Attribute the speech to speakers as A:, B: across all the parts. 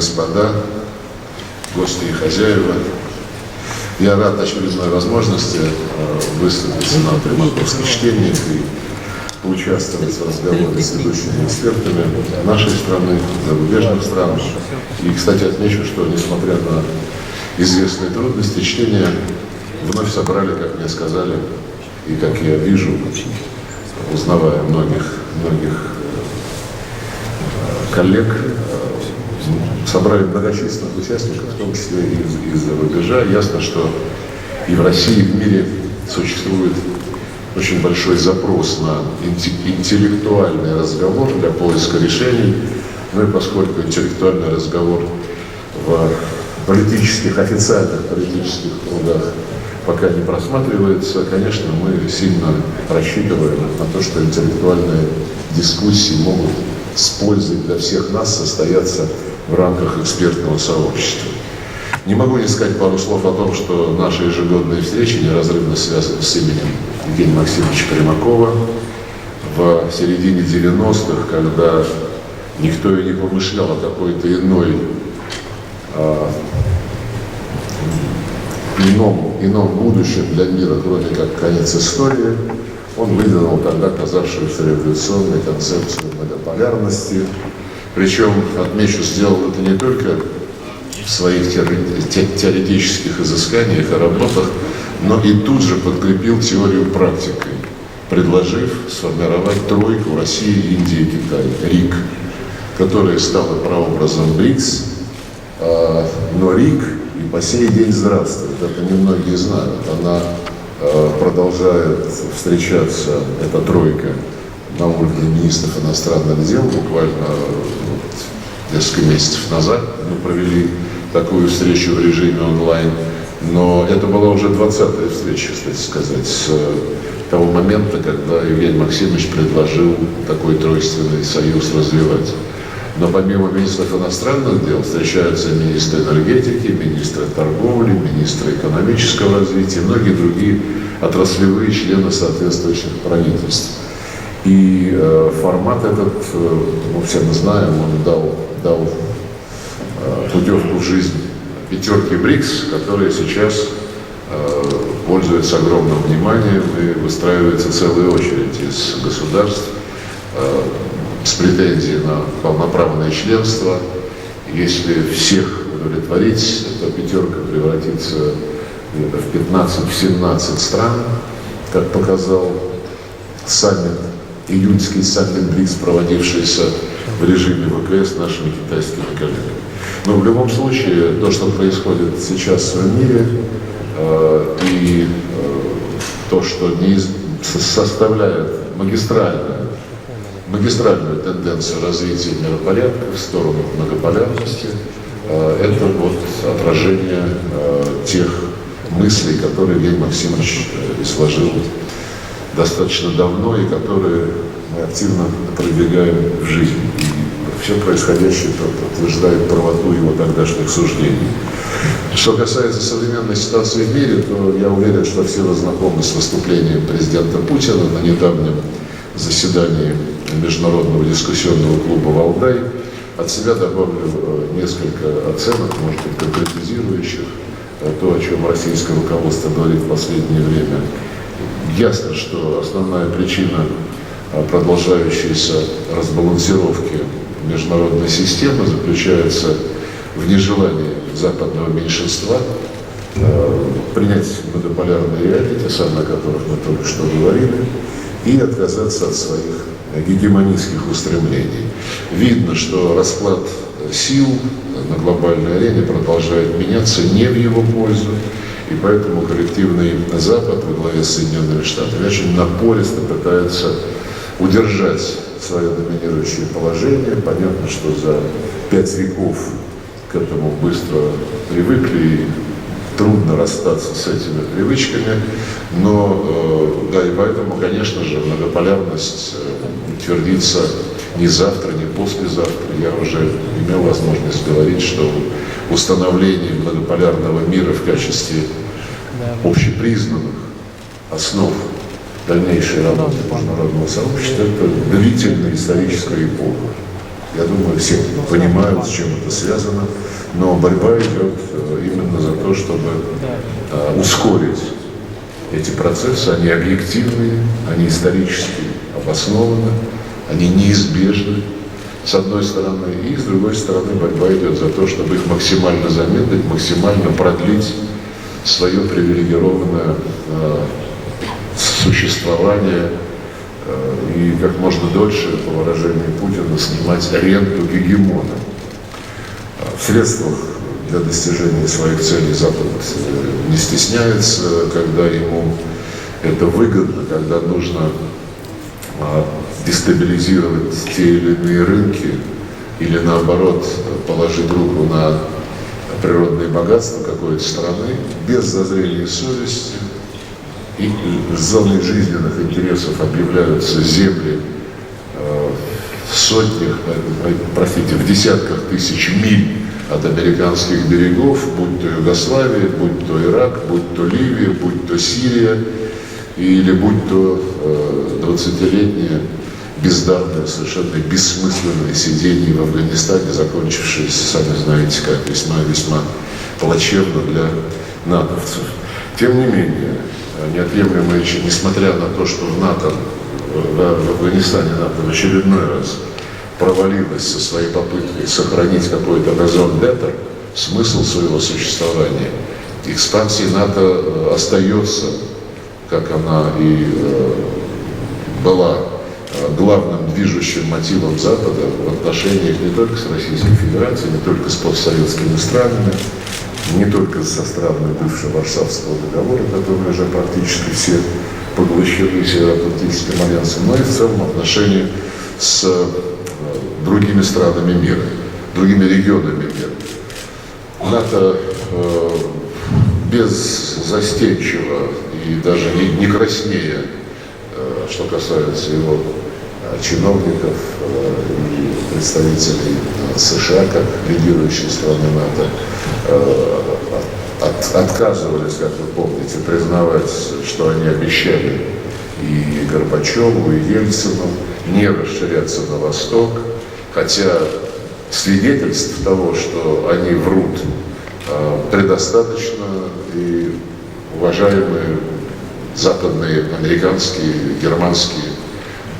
A: господа, гости и хозяева, я рад очередной возможности выступить на примаковских чтениях и поучаствовать в разговоре с ведущими экспертами нашей страны, зарубежных стран. И, кстати, отмечу, что, несмотря на известные трудности, чтения вновь собрали, как мне сказали, и как я вижу, узнавая многих коллег, собрали многочисленных участников, в том числе и из-за рубежа. Ясно, что и в России, и в мире существует очень большой запрос на интеллектуальный разговор для поиска решений. Ну и поскольку интеллектуальный разговор в официальных политических кругах пока не просматривается, конечно, мы сильно рассчитываем на то, что интеллектуальные дискуссии могут с пользой для всех нас состояться в рамках экспертного сообщества. Не могу не сказать пару слов о том, что наши ежегодные встречи неразрывно связаны с именем Евгения Максимовича Примакова. В середине 90-х, когда никто и не помышлял о какой-то ином будущем для мира, кроме как конец истории, он выдвинул тогда казавшуюся революционной концепцию многополярности. Причем, отмечу, сделал это не только в своих теоретических изысканиях и работах, но и тут же подкрепил теорию практикой, предложив сформировать тройку России, Индии и Китая, РИК, которая стала прообразом БРИКС, но РИК и по сей день здравствует. Это немногие знают. Она продолжает встречаться, эта тройка, на уровне министров иностранных дел. Буквально несколько месяцев назад мы провели такую встречу в режиме онлайн. Но это была уже 20-я встреча, кстати сказать, с того момента, когда Евгений Максимович предложил такой тройственный союз развивать. Но помимо министров иностранных дел встречаются министры энергетики, министры торговли, министры экономического развития, многие другие отраслевые члены соответствующих правительств. И формат этот, мы все мы знаем, он дал путевку в жизнь пятерки БРИКС, которые сейчас пользуются огромным вниманием, и выстраивается целая очередь из государств с претензией на полноправное членство. Если всех удовлетворить, эта пятерка превратится в 15-17 стран, как показал июньский саммит БРИКС, проводившийся в режиме ВКС нашими китайскими коллегами. Но в любом случае, то, что происходит сейчас в мире, и то, что составляет магистральную тенденцию развития миропорядка в сторону многополярности, это вот отражение тех мыслей, которые Евгений Максимович изложил достаточно давно и которые мы активно продвигаем в жизнь. И все происходящее подтверждает правоту его тогдашних суждений. Что касается современной ситуации в мире, то я уверен, что все вы знакомы с выступлением президента Путина на недавнем заседании Международного дискуссионного клуба «Валдай». От себя добавлю несколько оценок, может быть, конкретизирующих то, о чем российское руководство говорит в последнее время. Ясно, что основная причина продолжающейся разбалансировки международной системы заключается в нежелании западного меньшинства принять многополярные реалии, те самые, о которых мы только что говорили, и отказаться от своих гегемонистских устремлений. Видно, что расклад сил на глобальной арене продолжает меняться не в его пользу, и поэтому коллективный Запад во главе с Соединенными Штатами очень напористо пытается удержать свое доминирующее положение. Понятно, что за 5 веков к этому быстро привыкли, и трудно расстаться с этими привычками, но да, и поэтому, конечно же, многополярность утвердится не завтра, не послезавтра. Я уже имел возможность говорить, что установление многополярного мира в качестве общепризнанных основ дальнейшей работы международного сообщества — это длительная историческая эпоха. Я думаю, все понимают, с чем это связано, но борьба идет именно за то, чтобы ускорить эти процессы. Они объективные, они исторически обоснованы, они неизбежны, с одной стороны, и с другой стороны борьба идет за то, чтобы их максимально замедлить, максимально продлить свое привилегированное существование и как можно дольше, по выражению Путина, снимать ренту гегемона. В средствах для достижения своих целей Запад не стесняется, когда ему это выгодно, когда нужно дестабилизировать те или иные рынки или наоборот положить руку на природные богатства какой-то страны без зазрения совести. И в зоне жизненных интересов объявляются земли в сотнях, простите, в десятках тысяч миль от американских берегов, будь то Югославия, будь то Ирак, будь то Ливия, будь то Сирия, или будь то 20-летнее бездарное, совершенно бессмысленное сидение в Афганистане, закончившееся, сами знаете, как весьма-весьма плачевно для натовцев. Тем не менее, неотъемлемая, несмотря на то, что в Афганистане НАТО в очередной раз провалилась со своей попыткой сохранить какой-то raison d'être, смысл своего существования, экспансия НАТО остается, как она и была главным движущим мотивом Запада в отношениях не только с Российской Федерацией, не только с постсоветскими странами, не только со странами бывшего Варшавского договора, которые уже практически все поглощены Североатлантическим альянсом, но и в целом отношения с другими странами мира, другими регионами мира. НАТО беззастенчиво и даже не краснея, что касается его чиновников и представителей США, как лидирующей страны НАТО, отказывались, как вы помните, признавать, что они обещали и Горбачеву, и Ельцину не расширяться на восток, хотя свидетельств того, что они врут, предостаточно, и уважаемые западные, американские, германские,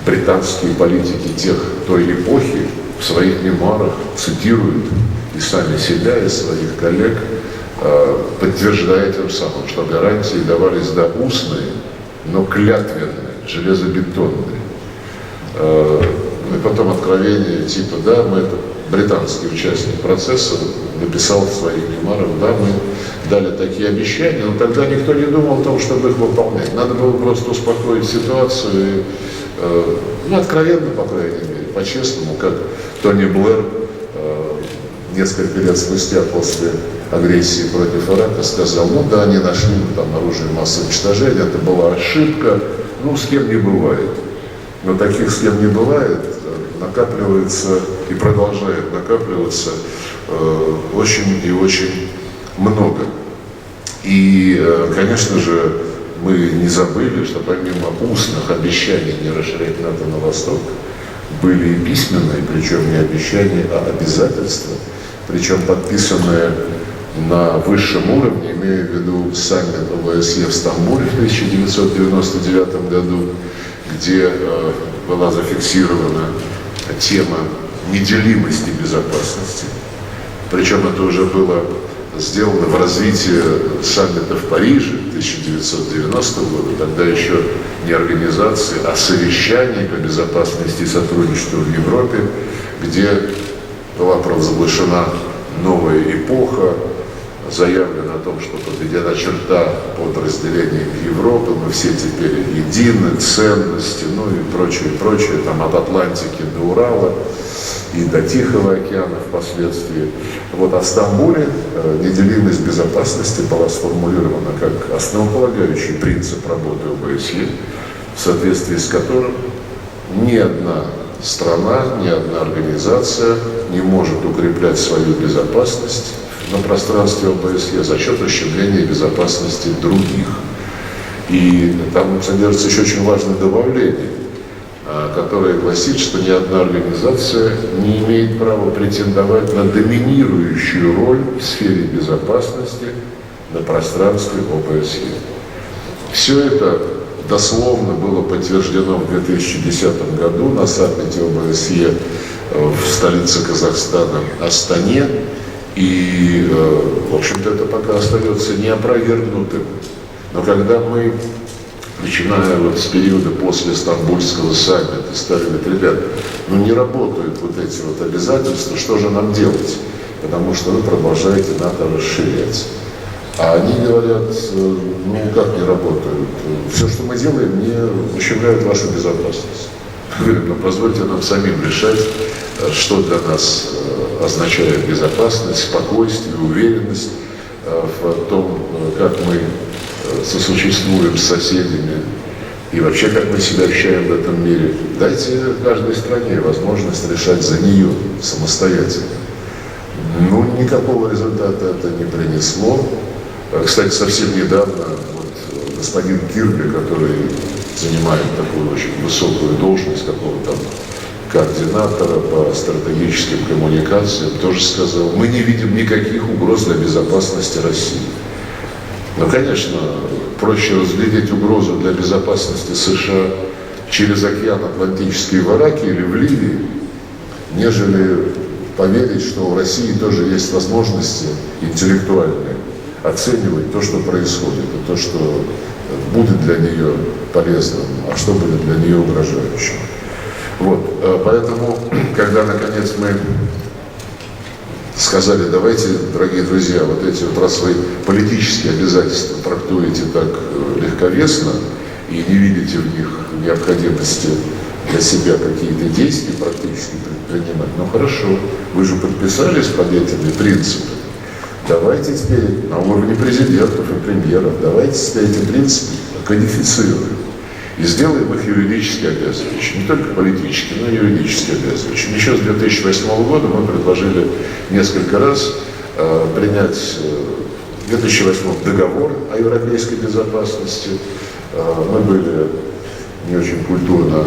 A: британские политики той эпохи в своих мемуарах цитируют и сами себя, и своих коллег, подтверждая тем самым, что гарантии давались, да, устные, но клятвенные, железобетонные. И потом откровение типа, да, британский участник процесса написал в своих мемуарах, да, мы дали такие обещания, но тогда никто не думал о том, чтобы их выполнять. Надо было просто успокоить ситуацию и, откровенно, по крайней мере, по-честному, как Тони Блэр несколько лет спустя после агрессии против Ирака сказал, да, они нашли там оружие массового уничтожения, это была ошибка, с кем не бывает. Но таких, с кем не бывает, накапливается и продолжает накапливаться очень и очень много. И, конечно же, мы не забыли, что помимо устных обещаний не расширять НАТО на восток, были и письменные, причем не обещания, а обязательства, причем подписанные на высшем уровне, имея в виду саммит ОБСЕ в Стамбуле в 1999 году, где была зафиксирована тема неделимости безопасности. Причем это уже было сделано в развитии саммита в Париже 1990 года, тогда еще не организации, а совещаний по безопасности и сотрудничеству в Европе, где была провозглашена новая эпоха, заявлено о том, что подведена черта под разделением Европы, мы все теперь едины, ценности, и прочее, там от Атлантики до Урала и до Тихого океана впоследствии. А в Стамбуле неделимость безопасности была сформулирована как основополагающий принцип работы ОБСЕ, в соответствии с которым ни одна страна, ни одна организация не может укреплять свою безопасность на пространстве ОБСЕ за счет ущемления безопасности других. И там содержится еще очень важное добавление. которая гласит, что ни одна организация не имеет права претендовать на доминирующую роль в сфере безопасности на пространстве ОБСЕ. Все это дословно было подтверждено в 2010 году на саммите ОБСЕ в столице Казахстана Астане. И, в общем-то, это пока остается неопровергнутым. Но когда мы, начиная вот с периода после Стамбульского саммита, стали говорить: ребят, ну не работают вот эти вот обязательства, что же нам делать? Потому что вы продолжаете НАТО расширять. А они говорят: ну как не работают? Все, что мы делаем, не ущемляет вашу безопасность. Говорим: ну позвольте нам самим решать, что для нас означает безопасность, спокойствие, уверенность в том, как мы сосуществуем с соседями и вообще как мы себя ощущаем в этом мире. Дайте каждой стране возможность решать за нее самостоятельно. Ну, никакого результата это не принесло. Кстати, совсем недавно вот господин Кирби, который занимает такую очень высокую должность какого-то координатора по стратегическим коммуникациям, тоже сказал: мы не видим никаких угроз для безопасности России. Но, конечно, проще разглядеть угрозу для безопасности США через океан Атлантический в Ираке или в Ливии, нежели поверить, что у России тоже есть возможности интеллектуальные оценивать то, что происходит, и то, что будет для нее полезным, а что будет для нее угрожающим. Вот, поэтому, когда, наконец, мы сказали: давайте, дорогие друзья, вот эти вот, раз вы политические обязательства трактуете так легковесно и не видите в них необходимости для себя какие-то действия практически предпринимать, ну хорошо, вы же подписались под этими принципами, давайте теперь на уровне президентов и премьеров, давайте теперь эти принципы кодифицируем и сделаем их юридически обязывающими, не только политически, но и юридически обязывающими. Еще с 2008 года мы предложили несколько раз принять в 2008 договор о европейской безопасности. Мы были не очень культурно,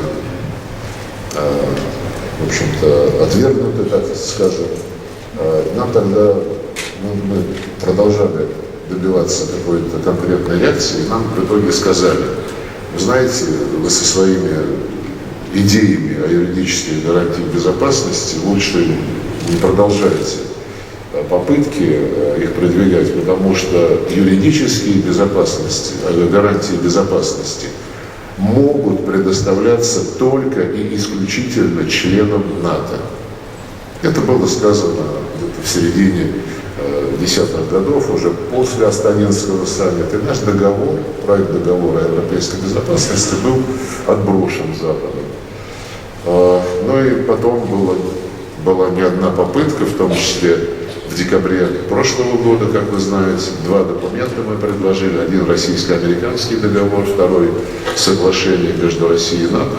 A: в общем-то, отвергнуты, так скажем. Нам тогда мы продолжали добиваться какой-то конкретной реакции, и нам в итоге сказали: вы знаете, вы со своими идеями о юридических гарантиях безопасности лучше не продолжайте попытки их продвигать, потому что юридические безопасности, гарантии безопасности могут предоставляться только и исключительно членам НАТО. Это было сказано где-то в середине десятых годов, уже после Астанинского саммита. И наш договор, проект договора о европейской безопасности был отброшен Западом. Ну и потом была не одна попытка, в том числе в декабре прошлого года, как вы знаете, два документа мы предложили. Один российско-американский договор, второй соглашение между Россией и НАТО,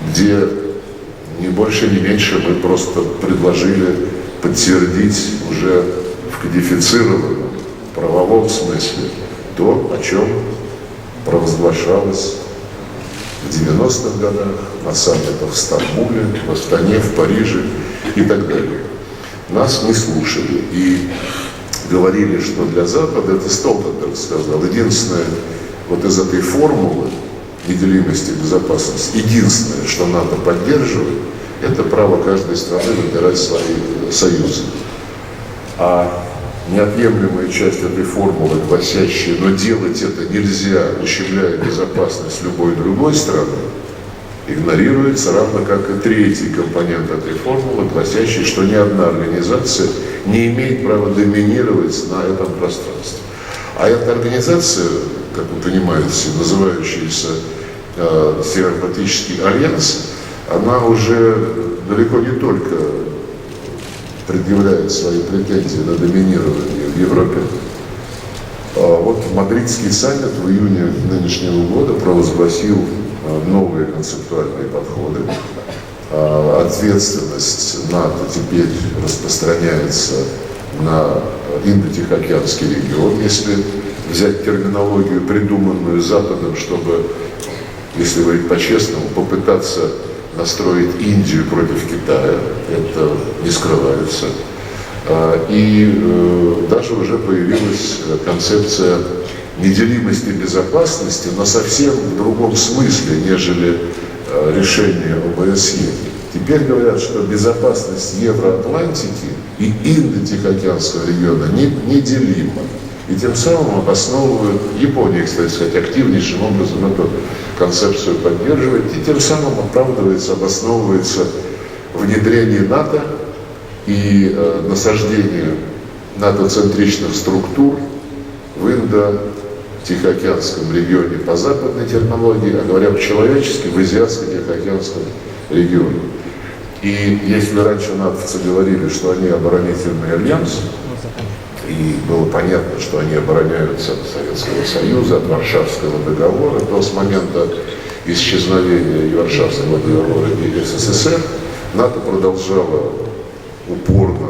A: где ни больше, ни меньше мы просто предложили подтвердить уже в кодифицированном правовом смысле то, о чем провозглашалось в 90-х годах, на саммитах в Стамбуле, в Астане, в Париже и так далее. Нас не слушали и говорили, что для Запада, это Столтенберг сказал, единственное вот из этой формулы неделимости безопасности, единственное, что НАТО поддерживает, это право каждой страны выбирать свои союзы. А неотъемлемая часть этой формулы, гласящая: но делать это нельзя, ущемляя безопасность любой другой страны, игнорируется, равно как и третий компонент этой формулы, гласящий, что ни одна организация не имеет права доминировать на этом пространстве. А эта организация, как вы понимаете, называющаяся Североатлантический альянс, она уже далеко не только предъявляет свои претензии на доминирование в Европе. Вот Мадридский саммит в июне нынешнего года провозгласил новые концептуальные подходы. Ответственность НАТО теперь распространяется на Индо-Тихоокеанский регион, если взять терминологию, придуманную Западом, чтобы если говорить по-честному, попытаться настроить Индию против Китая, это не скрывается. И даже уже появилась концепция неделимости безопасности, но совсем в другом смысле, нежели решение ОБСЕ. Теперь говорят, что безопасность Евроатлантики и Индо-Тихоокеанского региона неделима. И тем самым обосновывают, Япония, кстати сказать, активнейшим образом эту концепцию поддерживает, и тем самым оправдывается, обосновывается внедрение НАТО и насаждение НАТО-центричных структур в Индо-Тихоокеанском регионе по западной терминологии, а говоря по-человечески, в Азиатско-Тихоокеанском регионе. И если раньше натовцы говорили, что они оборонительный альянс, и было понятно, что они обороняются от Советского Союза, от Варшавского договора, то с момента исчезновения и Варшавского договора и СССР НАТО продолжало упорно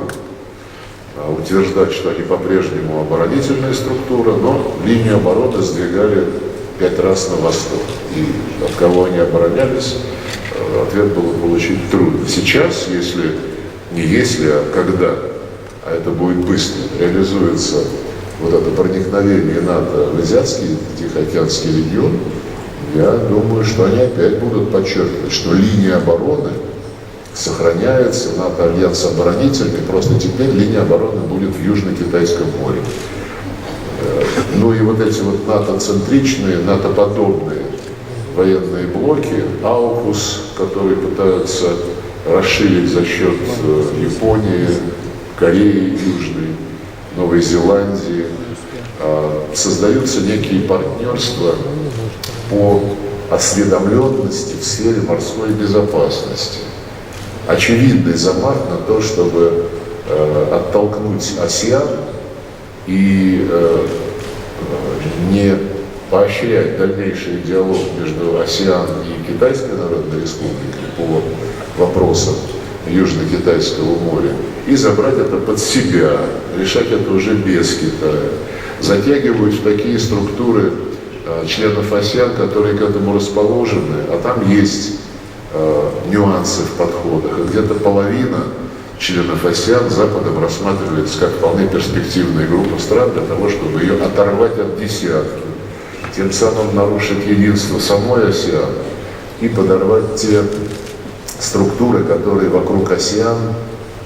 A: утверждать, что они по-прежнему оборонительная структура, но линию обороны сдвигали 5 раз на восток. И от кого они оборонялись, ответ было получить трудно. Сейчас, а когда, а это будет быстро, реализуется вот это проникновение НАТО в Азиатский Тихоокеанский регион, я думаю, что они опять будут подчеркивать, что линия обороны сохраняется, НАТО-альянс оборонительный, просто теперь линия обороны будет в Южно-Китайском море. Ну и вот эти вот НАТО-центричные, НАТО-подобные военные блоки, АУКУС, которые пытаются расширить за счет Японии, Кореи Южной, Новой Зеландии, создаются некие партнерства по осведомленности в сфере морской безопасности. Очевидный замах на то, чтобы оттолкнуть АСЕАН и не поощрять дальнейший диалог между АСЕАН и Китайской Народной Республикой по вопросам Южно-Китайского моря и забрать это под себя, решать это уже без Китая. Затягивают в такие структуры членов АСЕАН, которые к этому расположены, а там есть нюансы в подходах. И где-то половина членов АСЕАН Западом рассматривается как вполне перспективная группа стран для того, чтобы ее оторвать от десятки, тем самым нарушить единство самой АСЕАН и подорвать те структуры, которые вокруг АСЕАН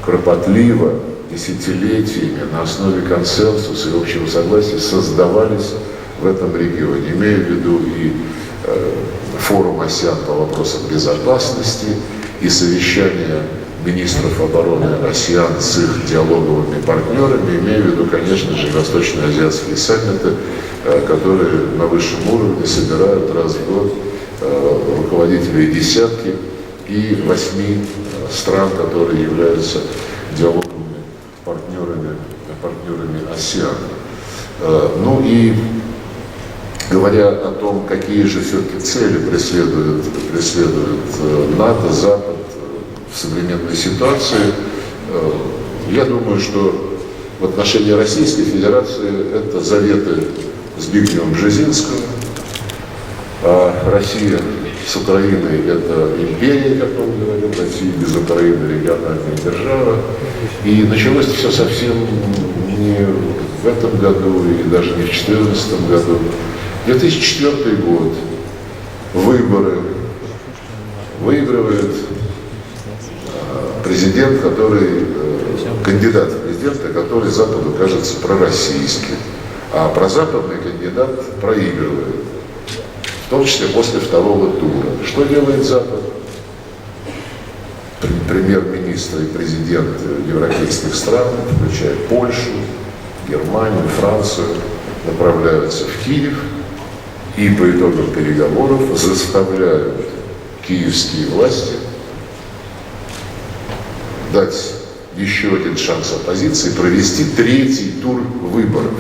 A: кропотливо, десятилетиями на основе консенсуса и общего согласия создавались в этом регионе. Имею в виду и форум АСЕАН по вопросам безопасности, и совещание министров обороны АСЕАН с их диалоговыми партнерами, имею в виду, конечно же, восточноазиатские саммиты, которые на высшем уровне собирают раз в год руководителей десятки и 8 стран, которые являются диалоговыми партнерами АСЕАН. Ну и говоря о том, какие же все-таки цели преследует НАТО, Запад в современной ситуации, я думаю, что в отношении Российской Федерации это заветы Збигнева Бжезинского, а Россия с Украиной это империя, как он говорил, Россия без Украины региональная держава. И началось все совсем не в этом году и даже не в 2014 году. 2004 год, выборы, выигрывает президент, кандидат в президенты, который Западу кажется пророссийским, а прозападный кандидат проигрывает, в том числе после второго тура. Что делает Запад? Премьер-министр и президент европейских стран, включая Польшу, Германию, Францию, направляются в Киев и по итогам переговоров заставляют киевские власти дать еще один шанс оппозиции провести 3-й тур выборов.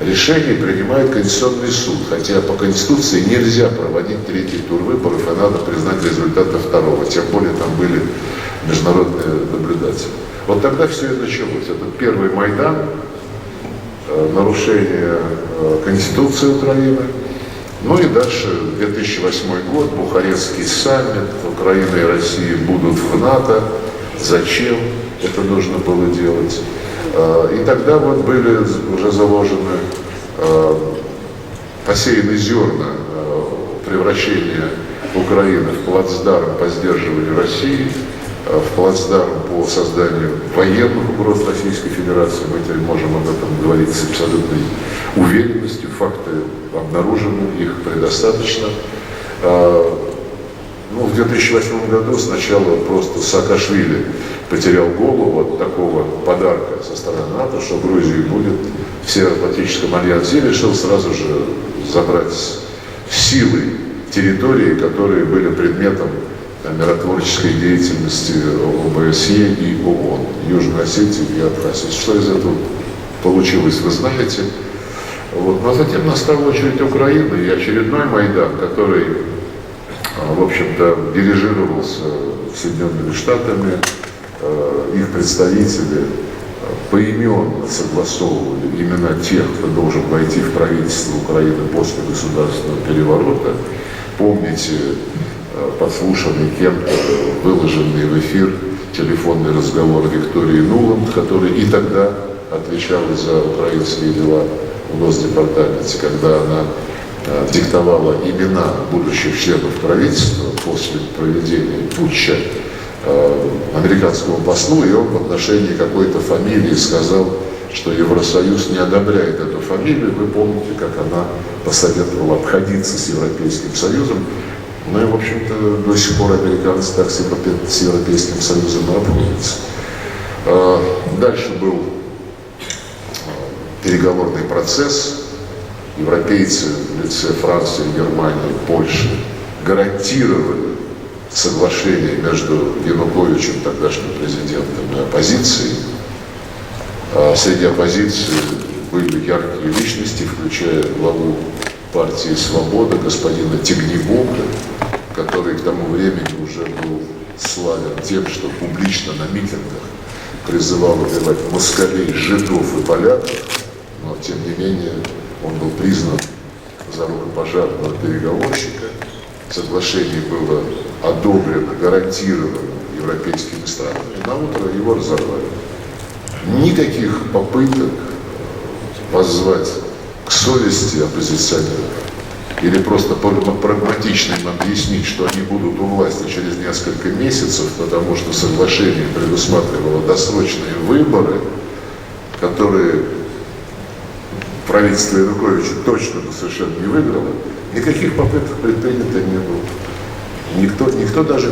A: Решение принимает Конституционный суд, хотя по Конституции нельзя проводить 3-й тур выборов, и надо признать результаты второго, тем более там были международные наблюдатели. Вот тогда все и началось. Это первый Майдан, нарушение Конституции Украины, Ну и дальше 2008 год, Бухарестский саммит, Украина и Россия будут в НАТО. Зачем это нужно было делать? И тогда вот были уже заложены, посеяны зерна превращения Украины в плацдарм по сдерживанию России, в плацдарм по созданию военных угроз Российской Федерации. Мы теперь можем об этом говорить с абсолютной уверенностью. Факты обнаружены, их предостаточно. Ну, в 2008 году сначала просто Саакашвили потерял голову от такого подарка со стороны НАТО, что Грузии будет в Североатлантическом альянсе, и решил сразу же забрать силой территории, которые были предметом миротворческой деятельности ОБСЕ и ООН, Южной Осетии и Абхазии. Что из этого получилось, вы знаете. Вот. Но затем настала очередь Украины и очередной Майдан, который, в общем-то, дирижировался Соединенными Штатами. Их представители поименно согласовывали имена тех, кто должен войти в правительство Украины после государственного переворота. Помните подслушанный кем-то, выложенный в эфир телефонный разговор Виктории Нуланд, который и тогда отвечала за украинские дела в Госдепартаменте, когда она диктовала имена будущих членов правительства после проведения путча американскому послу, и он в отношении какой-то фамилии сказал, что Евросоюз не одобряет эту фамилию. Вы помните, как она посоветовала обходиться с Европейским Союзом. Ну и, в общем-то, до сих пор американцы так с Европейским Союзом и обходятся. Дальше был переговорный процесс. Европейцы в лице Франции, Германии, Польши гарантировали соглашение между Януковичем, тогдашним президентом, и оппозицией. Среди оппозиции были яркие личности, включая главу партии «Свобода» господина Тягнебока, который к тому времени уже был славен тем, что публично на митингах призывал убивать москалей, жидов и поляков, но тем не менее он был признан за рукопожатного переговорщика. Соглашение было одобрено, гарантировано европейскими странами, и на утро его разорвали. Никаких попыток воззвать к совести оппозиционеров или просто прагматично им объяснить, что они будут у власти через несколько месяцев, потому что соглашение предусматривало досрочные выборы, которые правительство Януковича точно совершенно не выиграло, никаких попыток предпринято не было. Никто даже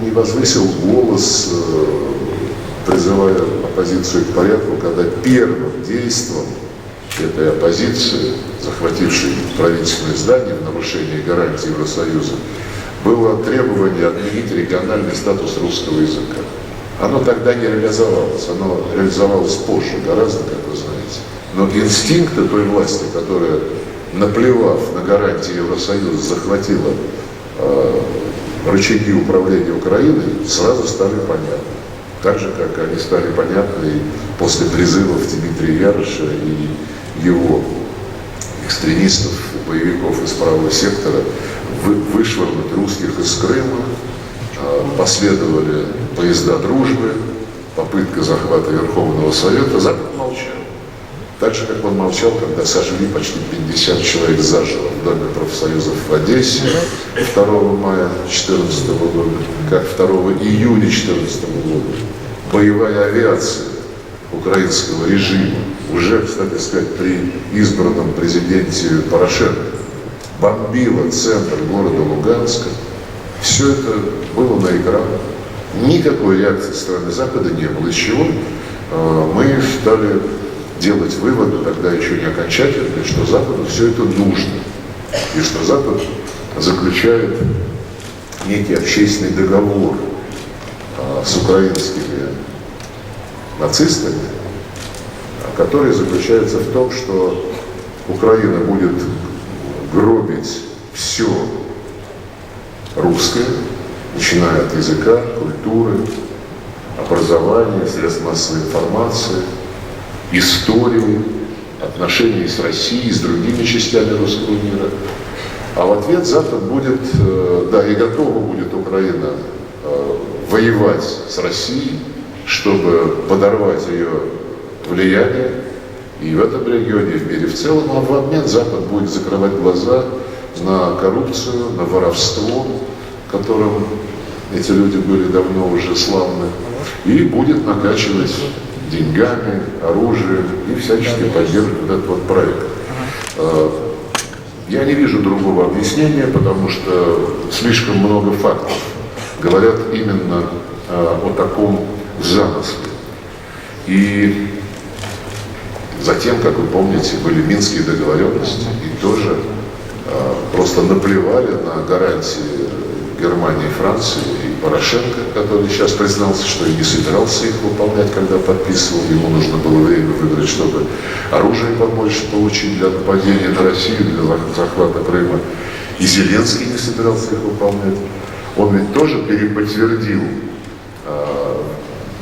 A: не возвысил голос, призывая оппозицию к порядку, когда первым действом этой оппозиции, захватившей правительственное здание в нарушении гарантий Евросоюза, было требование отменить региональный статус русского языка. Оно тогда не реализовалось, оно реализовалось позже, гораздо, как вы знаете. Но инстинкты той власти, которая, наплевав на гарантии Евросоюза, захватила рычаги управления Украиной, сразу стали понятны. Так же, как они стали понятны и после призывов Дмитрия Яроша и его экстремистов, боевиков из правого сектора вышвырнуть русских из Крыма. Последовали поезда дружбы, попытка захвата Верховного Совета. Запад молчал. Так же, как он молчал, когда сожгли почти 50 человек заживо в Доме профсоюзов в Одессе 2 мая 2014 года, как 2 июня 2014 года. Боевая авиация украинского режима, уже, кстати сказать, при избранном президенте Порошенко, бомбила центр города Луганска. Все это было на экранах. Никакой реакции со стороны Запада не было. Из чего мы стали делать выводы, тогда еще не окончательные, что Западу все это нужно. И что Запад заключает некий общественный договор с украинскими нацистами, который заключается в том, что Украина будет гробить все русское, начиная от языка, культуры, образования, средств массовой информации, истории, отношений с Россией, с другими частями русского мира. А в ответ Запад будет, да, и готова будет Украина воевать с Россией, чтобы подорвать ее влияние и в этом регионе, и в мире в целом. А в обмен Запад будет закрывать глаза на коррупцию, на воровство, которым эти люди были давно уже славны, и будет накачивать деньгами, оружием и всячески поддерживать этот вот проект. Я не вижу другого объяснения, потому что слишком много фактов говорят именно о таком замысле. И затем, как вы помните, были Минские договоренности, и тоже просто наплевали на гарантии Германии и Франции, и Порошенко, который сейчас признался, что и не собирался их выполнять, когда подписывал. Ему нужно было время выбрать, чтобы оружие побольше получить для нападения на Россию, для захвата Крыма. И Зеленский не собирался их выполнять. Он ведь тоже переподтвердил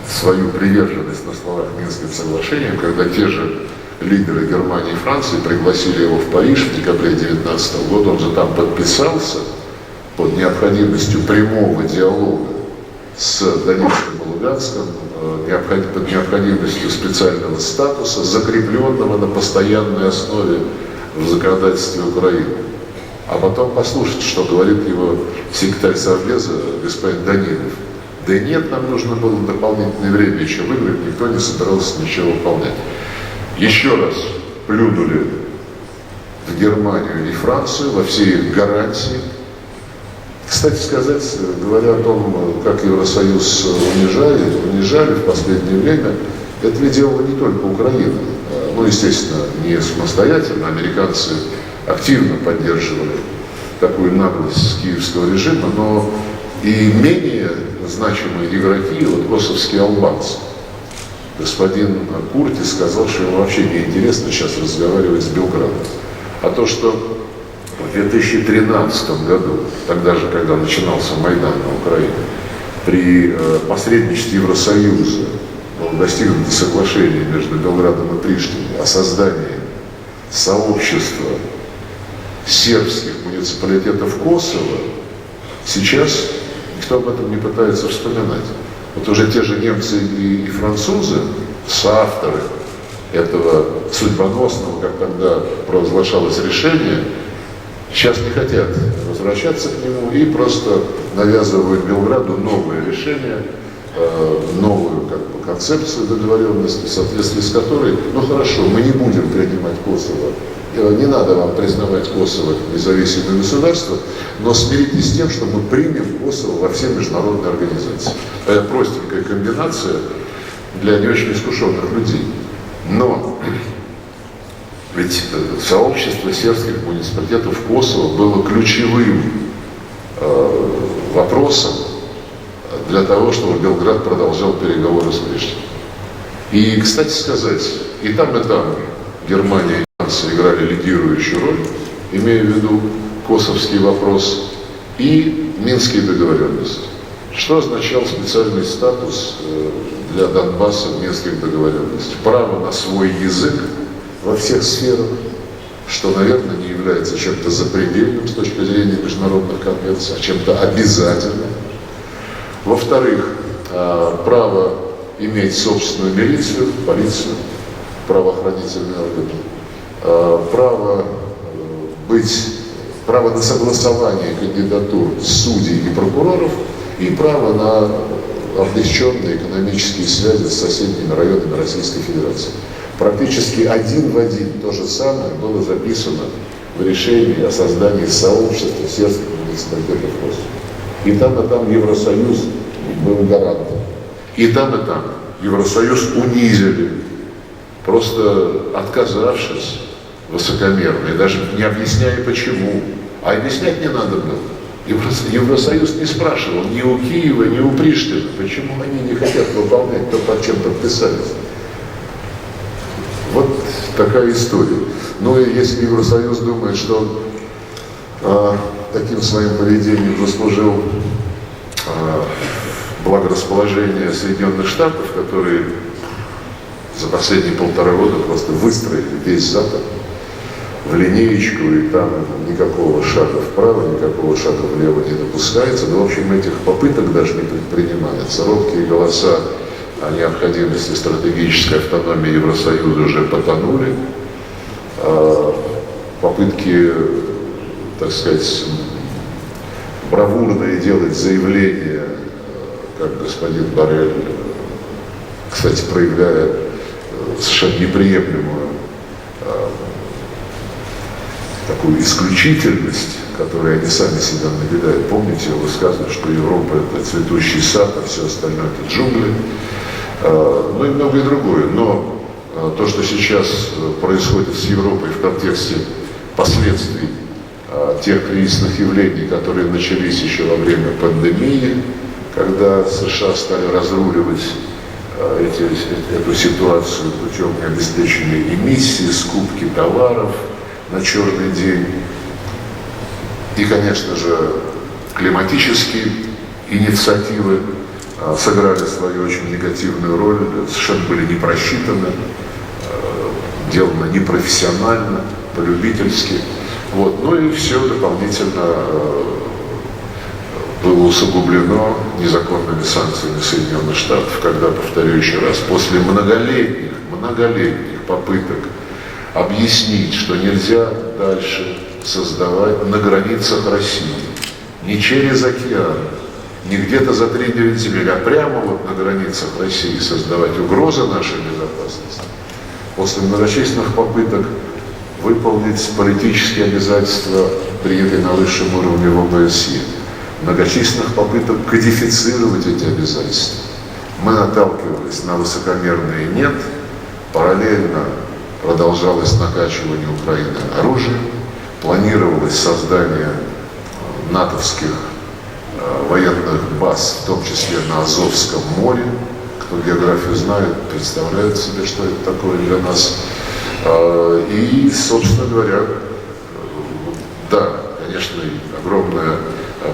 A: свою приверженность на словах Минским соглашениям, когда те же лидеры Германии и Франции пригласили его в Париж в декабре 2019 года. Он же там подписался под необходимостью прямого диалога с Донецком и Луганском, под необходимостью специального статуса, закрепленного на постоянной основе в законодательстве Украины. А потом послушайте, что говорит его секретарь Совбеза господин Данилов. Да нет, нам нужно было дополнительное время еще выиграть, никто не собирался ничего выполнять. Еще раз плюнули в Германию и Францию во все их гарантии. Кстати сказать, говоря о том, как Евросоюз унижали в последнее время, это ведь делала не только Украина. Ну, естественно, не самостоятельно. Американцы активно поддерживали такую наглость киевского режима, но и менее значимые игроки, вот косовские албанцы. Господин Курти сказал, что ему вообще не интересно сейчас разговаривать с Белградом. А то, что в 2013 году, тогда же, когда начинался Майдан на Украине, при посредничестве Евросоюза было достигнуто соглашение между Белградом и Приштиной о создании сообщества сербских муниципалитетов Косово, сейчас никто об этом не пытается вспоминать. Вот уже те же немцы и французы, соавторы этого судьбоносного, как тогда провозглашалось, решения, сейчас не хотят возвращаться к нему и просто навязывают Белграду новое решение, новую концепцию договоренности, в соответствии с которой, ну хорошо, мы не будем принимать Косово, не надо вам признавать Косово независимым государством, но смиритесь с тем, что мы примем Косово во все международные организации. Это простенькая комбинация для не очень искушенных людей. Но ведь сообщество сербских муниципалитетов Косово было ключевым вопросом для того, чтобы Белград продолжал переговоры с Приштиной. И, кстати сказать, и там Германия и Франция играли лидирующую роль, имея в виду косовский вопрос, и Минские договоренности. Что означал специальный статус для Донбасса в Минских договоренностях? Право на свой язык во всех сферах, что, наверное, не является чем-то запредельным с точки зрения международных конвенций, а чем-то обязательным. Во-вторых, право иметь собственную милицию, полицию, правоохранительные органы, право на согласование кандидатур судей и прокуроров и право на облегченные экономические связи с соседними районами Российской Федерации. Практически один в один то же самое было записано в решении о создании сообщества сербских муниципалитетов Косово. И там Евросоюз был гарантом. И там Евросоюз унизили, просто отказавшись высокомерно, и даже не объясняя почему. А объяснять не надо было. Евросоюз не спрашивал ни у Киева, ни у Приштины, почему они не хотят выполнять то, под чем подписались. Вот такая история. Ну и если Евросоюз думает, что он таким своим поведением заслужил благорасположение Соединенных Штатов, которые за последние 1,5 года просто выстроили весь Запад, в линеечку, и там никакого шага вправо, никакого шага влево не допускается. Но, в общем, этих попыток даже не предпринимается. Робкие голоса о необходимости стратегической автономии Евросоюза уже потонули. Попытки, так сказать, бравурные делать заявления, как господин Боррель, кстати, проявляя совершенно неприемлемую такую исключительность, которую они сами себя наблюдают. Помните, вы сказали, что Европа — это цветущий сад, а все остальное — это джунгли, ну и многое другое. Но то, что сейчас происходит с Европой в контексте последствий тех кризисных явлений, которые начались еще во время пандемии, когда США стали разруливать эту ситуацию путем обеспечения эмиссии, скупки товаров на черный день. И, конечно же, климатические инициативы сыграли свою очень негативную роль, совершенно были не просчитаны, делано непрофессионально, полюбительски. Вот. Ну и все дополнительно было усугублено незаконными санкциями Соединенных Штатов, когда, повторю еще раз, после многолетних попыток объяснить, что нельзя дальше создавать на границах России, не через океан, не где-то за 3-9 земель, а прямо вот на границах России создавать угрозы нашей безопасности. После многочисленных попыток выполнить политические обязательства, принятые на высшем уровне в ОБСЕ, многочисленных попыток кодифицировать эти обязательства, мы наталкивались на высокомерные «нет», параллельно продолжалось накачивание Украины оружием, планировалось создание натовских военных баз, в том числе на Азовском море. Кто географию знает, представляет себе, что это такое для нас. И, собственно говоря, да, конечно, огромная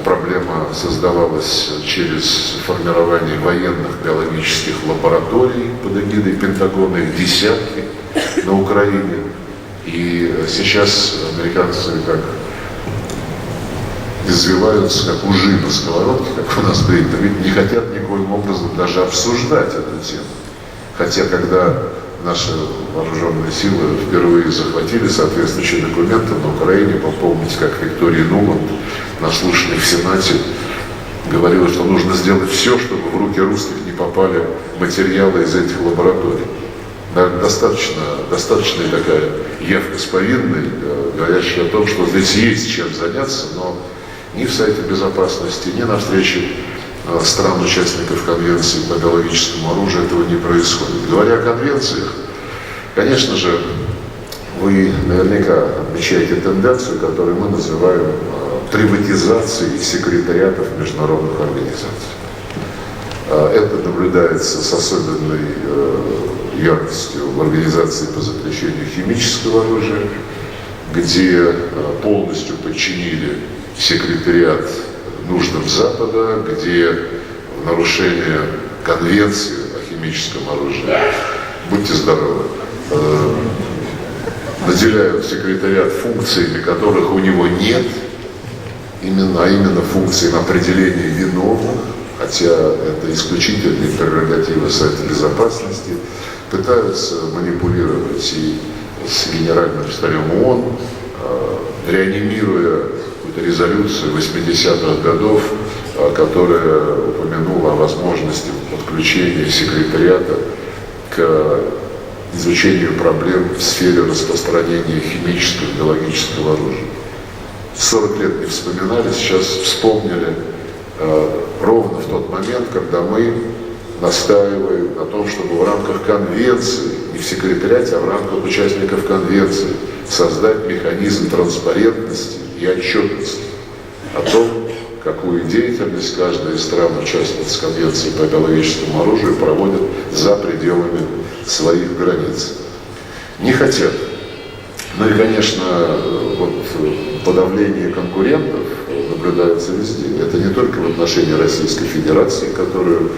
A: проблема создавалась через формирование военных биологических лабораторий под эгидой Пентагона, их десятки на Украине. И сейчас американцы как извиваются, как ужи на сковородке, как у нас принято, ведь не хотят никоим образом даже обсуждать эту тему. Хотя, когда наши вооруженные силы впервые захватили соответствующие документы на Украине, попомните, как Виктория Нуланд, наслушанный в Сенате, говорила, что нужно сделать все, чтобы в руки русских не попали материалы из этих лабораторий. Достаточно такая явка с повинной, говорящая о том, что здесь есть чем заняться, но ни в Совете Безопасности, ни на встрече стран-участников Конвенции по биологическому оружию этого не происходит. Говоря о конвенциях, конечно же, вы наверняка отмечаете тенденцию, которую мы называем приватизацией секретариатов международных организаций. Это наблюдается с особенной яркостью в Организации по запрещению химического оружия, где полностью подчинили секретариат нуждам Запада, где в нарушение Конвенции о химическом оружии, будьте здоровы, наделяют секретариат функциями, которых у него нет, именно функции определения виновных, хотя это исключительные прерогативы Совета Безопасности, пытаются манипулировать и с генеральным секретарем ООН, реанимируя какую-то резолюцию 80-х годов, которая упомянула о возможности подключения секретариата к изучению проблем в сфере распространения химического и биологического оружия. 40 лет не вспоминали, сейчас вспомнили ровно в тот момент, когда мы настаиваем на том, чтобы в рамках конвенции, не в секретариате, а в рамках участников конвенции создать механизм транспарентности и отчетности о том, какую деятельность каждая из стран-участниц Конвенции по биологическому оружию проводит за пределами своих границ. Не хотят. Ну и, конечно, вот подавление конкурентов наблюдается везде. Это не только в отношении Российской Федерации, которую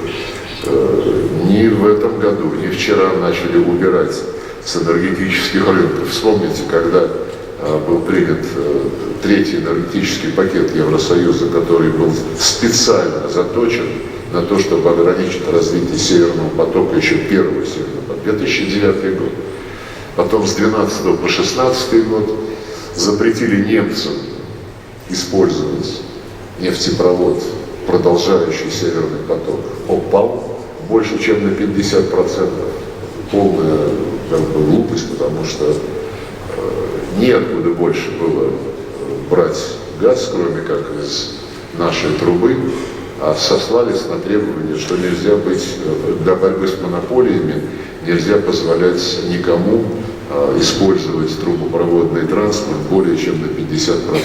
A: ни в этом году, ни вчера начали убирать с энергетических рынков. Вспомните, когда был принят третий энергетический пакет Евросоюза, который был специально заточен на то, чтобы ограничить развитие Северного потока, еще первого Северного потока, 2009 год. Потом с 2012 по 2016 год запретили немцам использовать нефтепровод, продолжающий Северный поток, упал больше, чем на 50%. Полная глупость, потому что неоткуда больше было брать газ, кроме как из нашей трубы, а сослались на требование, что нельзя быть, для борьбы с монополиями, нельзя позволять никому использовать трубопроводный транспорт более чем на 50%.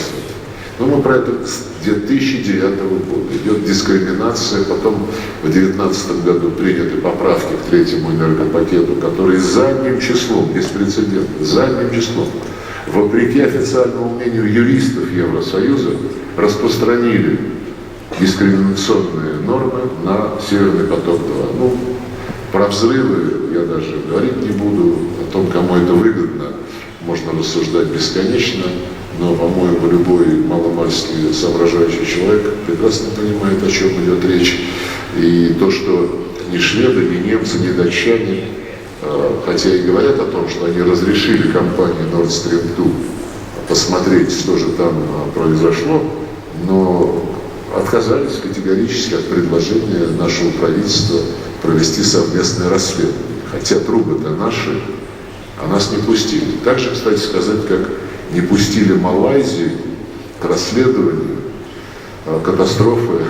A: Но мы про это с 2009 года. Идет дискриминация, потом в 2019 году приняты поправки к третьему энергопакету, которые задним числом, беспрецедентно, задним числом, вопреки официальному мнению юристов Евросоюза, распространили дискриминационные нормы на Северный поток-2. Ну, про взрывы я даже говорить не буду, о том, кому это выгодно, можно рассуждать бесконечно, но, по-моему, любой маломальски соображающий человек прекрасно понимает, о чем идет речь. И то, что ни шведы, ни немцы, ни датчане, хотя и говорят о том, что они разрешили компании Nord Stream 2 посмотреть, что же там произошло, но отказались категорически от предложения нашего правительства провести совместное расследование. Хотя трубы-то наши, а нас не пустили. Также, кстати сказать, как не пустили Малайзию к расследованию катастрофы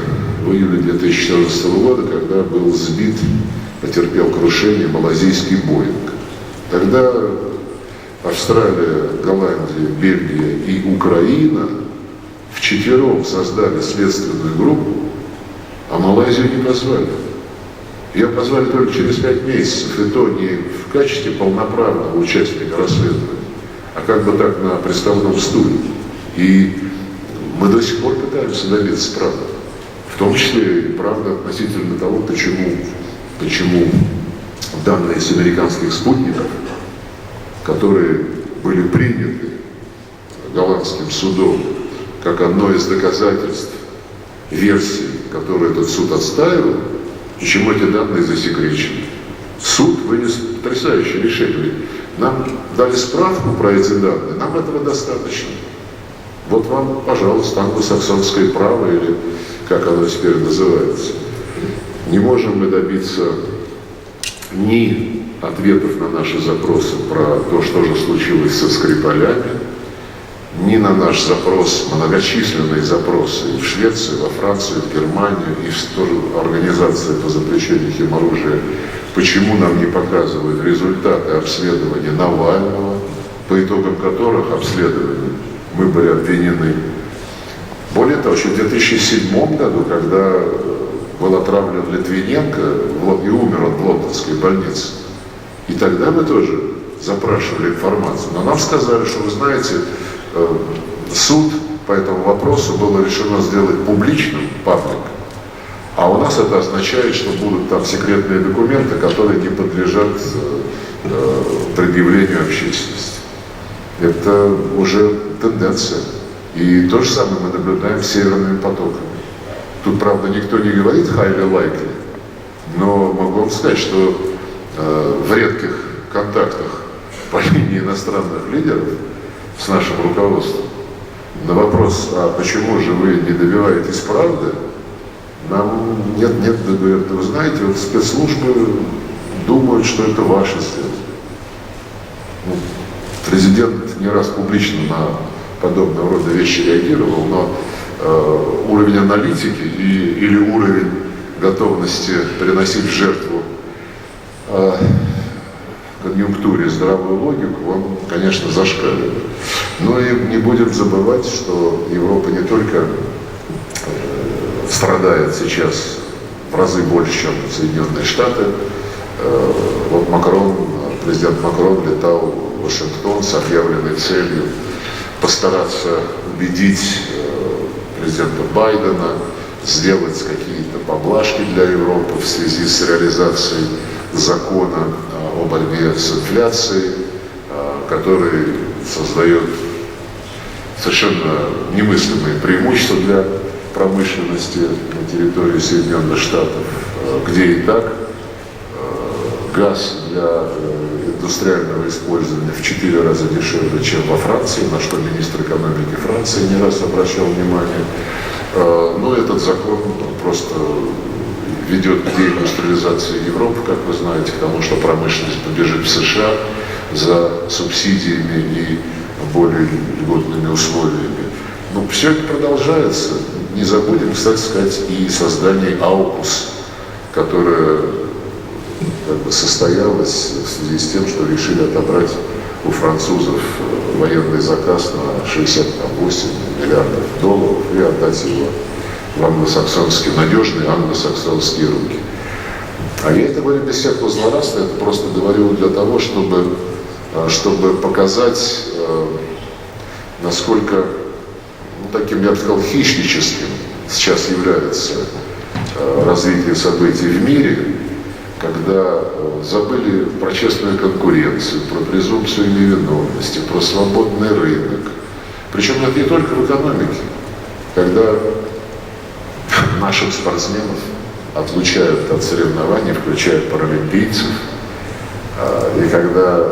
A: в июле 2014 года, когда был сбит, потерпел крушение малайзийский Боинг. Тогда Австралия, Голландия, Бельгия и Украина вчетвером создали следственную группу, а Малайзию не позвали. Ее позвали только через 5 месяцев, и то не в качестве полноправного участника расследования, а как бы так на приставном стуле. И мы до сих пор пытаемся добиться правды. В том числе и правда относительно того, почему данные с американских спутников, которые были приняты голландским судом как одно из доказательств версии, которую этот суд отстаивал, почему эти данные засекречены. Суд вынес потрясающее решение. Нам дали справку про эти данные, нам этого достаточно. Вот вам, пожалуйста, англосаксонское право, или как оно теперь называется. Не можем мы добиться ни ответов на наши запросы про то, что же случилось со Скрипалями, ни на наш запрос, многочисленные запросы и в Швеции, во Францию, в Германию, и в тоже организации по запрещению химоружия, почему нам не показывают результаты обследования Навального, по итогам которых обследования мы были обвинены. Более того, еще в 2007 году, когда был отравлен Литвиненко и умер он в лондонской больнице, и тогда мы тоже запрашивали информацию. Но нам сказали, что, вы знаете, суд по этому вопросу было решено сделать публичным, паблик, а у нас это означает, что будут там секретные документы, которые не подлежат предъявлению общественности. Это уже тенденция. И то же самое мы наблюдаем с северными потоками. Тут, правда, никто не говорит highly likely, но могу вам сказать, что в редких контактах по линии иностранных лидеров с нашим руководством на вопрос, а почему же вы не добиваетесь правды, нам нет, говорят, вы знаете, вот спецслужбы думают, что это ваше сделано. Ну, президент не раз публично на подобного рода вещи реагировал, но уровень аналитики или уровень готовности приносить в жертву конъюнктуре здравую логику, он, конечно, зашкаливает. Но и не будем забывать, что Европа не только страдает сейчас в разы больше, чем Соединенные Штаты. Вот президент Макрон летал в Вашингтон с объявленной целью постараться убедить президента Байдена сделать какие-то поблажки для Европы в связи с реализацией закона о борьбе с инфляцией, который создает совершенно немыслимые преимущества для промышленности на территории Соединенных Штатов, где и так газ для индустриального использования в 4 раза дешевле, чем во Франции, на что министр экономики Франции не раз обращал внимание. Но этот закон просто ведет к деиндустриализации Европы, как вы знаете, к тому, что промышленность побежит в США за субсидиями и более льготными условиями. Но все это продолжается. Не забудем, кстати сказать, и создание АУКУС, которое состоялось в связи с тем, что решили отобрать у французов военный заказ на 68 миллиардов долларов и отдать его в англосаксонские, надежные англосаксонские руки. А я это говорю без всякого злорадства, это просто говорю для того, чтобы показать, насколько, таким, я бы сказал, хищническим сейчас является развитие событий в мире, когда забыли про честную конкуренцию, про презумпцию невиновности, про свободный рынок. Причем это не только в экономике. Когда наших спортсменов отлучают от соревнований, включая паралимпийцев, и когда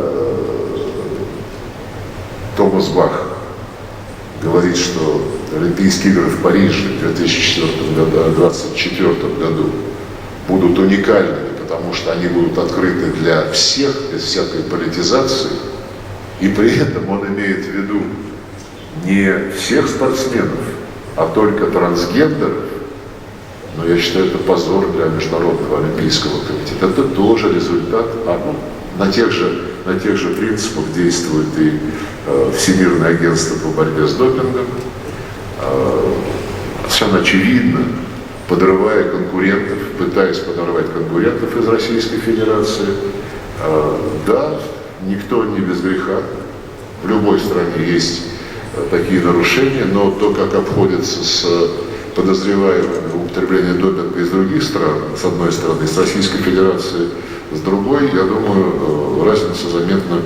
A: Томас Бах говорит, что Олимпийские игры в Париже в 2024 году будут уникальными, потому что они будут открыты для всех, без всякой политизации, и при этом он имеет в виду не всех спортсменов, а только трансгендеров, но я считаю, это позор для Международного олимпийского комитета. Это тоже результат, на тех же принципах действует и Всемирное агентство по борьбе с допингом, совершенно очевидно, подрывая конкурентов, пытаясь подорвать конкурентов из Российской Федерации. Да, никто не без греха. В любой стране есть такие нарушения, но то, как обходятся с подозреваемыми в употреблении допинга из других стран, с одной стороны, с Российской Федерации, с другой, я думаю, разница заметна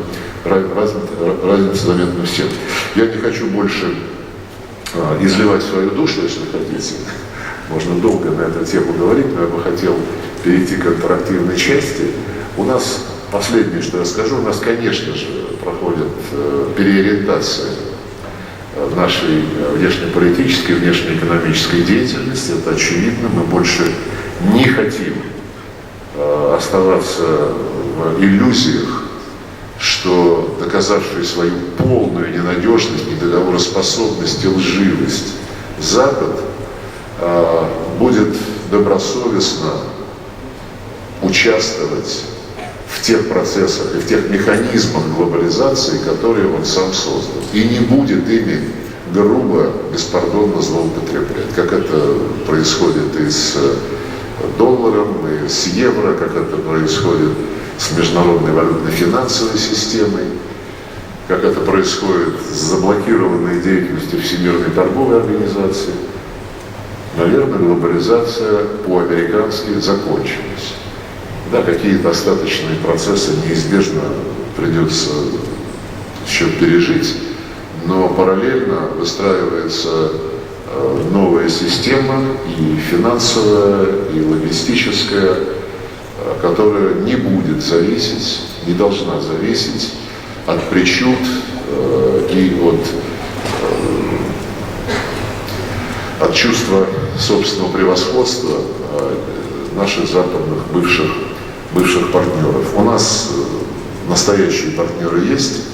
A: всем. Я не хочу больше изливать свою душу, если хотите. Можно долго на эту тему говорить, но я бы хотел перейти к интерактивной части. У нас, последнее, что я скажу, у нас, конечно же, проходит переориентация нашей внешнеполитической, внешнеэкономической деятельности. Это очевидно. Мы больше не хотим оставаться в иллюзиях, что, доказавший свою полную ненадежность, недоговороспособность и лживость, Запад будет добросовестно участвовать в тех процессах и в тех механизмах глобализации, которые он сам создал. И не будет ими грубо, беспардонно злоупотреблять, как это происходит и с долларом, и с евро, как это происходит с международной валютной финансовой системой, как это происходит с заблокированной деятельностью Всемирной торговой организации. Наверное, глобализация по-американски закончилась. Да, какие-то остаточные процессы неизбежно придется еще пережить, но параллельно выстраивается новая система, и финансовая, и логистическая, которая не будет зависеть, не должна зависеть от причуд и от чувства собственного превосходства наших западных бывших партнеров. У нас настоящие партнеры есть.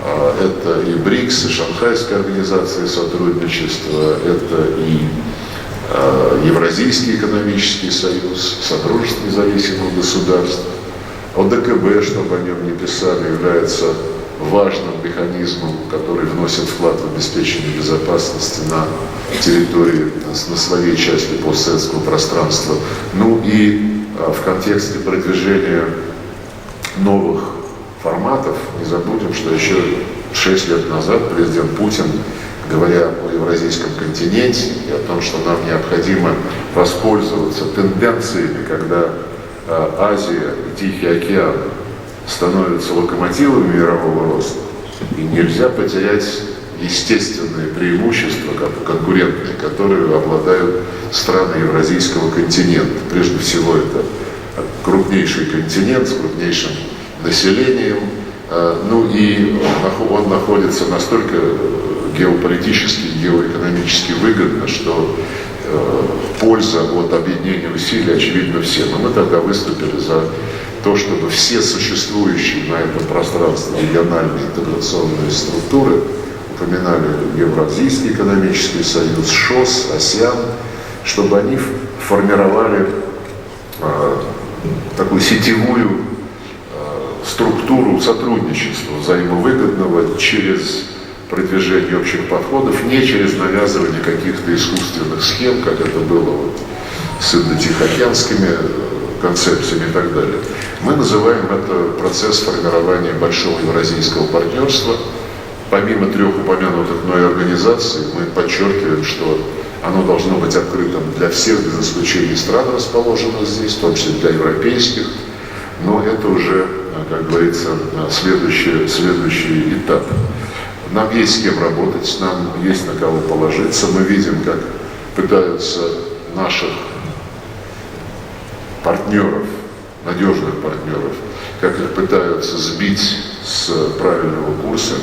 A: Это и БРИКС, и Шанхайская организация сотрудничества, это и Евразийский экономический союз, Содружество независимых государств. ОДКБ, чтобы о нем не писали, является важным механизмом, который вносит вклад в обеспечение безопасности на территории, на своей части постсоветского пространства. Ну и в контексте продвижения новых форматов, не забудем, что еще 6 лет назад президент Путин, говоря о евразийском континенте и о том, что нам необходимо воспользоваться тенденциями, когда Азия и Тихий океан становятся локомотивами мирового роста, и нельзя потерять естественные преимущества, конкурентные, которые обладают страны Евразийского континента. Прежде всего, это крупнейший континент с крупнейшим населением, ну и он находится настолько геополитически и геоэкономически выгодно, что польза от объединения усилий очевидна всем. И мы тогда выступили за то, чтобы все существующие на этом пространстве региональные интеграционные структуры, упоминали Евразийский экономический союз, ШОС, АСЕАН, чтобы они формировали такую сетевую структуру сотрудничества взаимовыгодного через продвижение общих подходов, не через навязывание каких-то искусственных схем, как это было вот с индотихоокеанскими концепциями и так далее. Мы называем это процесс формирования большого евразийского партнерства. Помимо 3 упомянутых мной организаций, мы подчеркиваем, что оно должно быть открытым для всех, без исключения стран, расположенных здесь, в том числе для европейских. Но это уже, как говорится, следующий этап. Нам есть с кем работать, нам есть на кого положиться. Мы видим, как пытаются наших партнеров, надежных партнеров, как их пытаются сбить с правильного курса.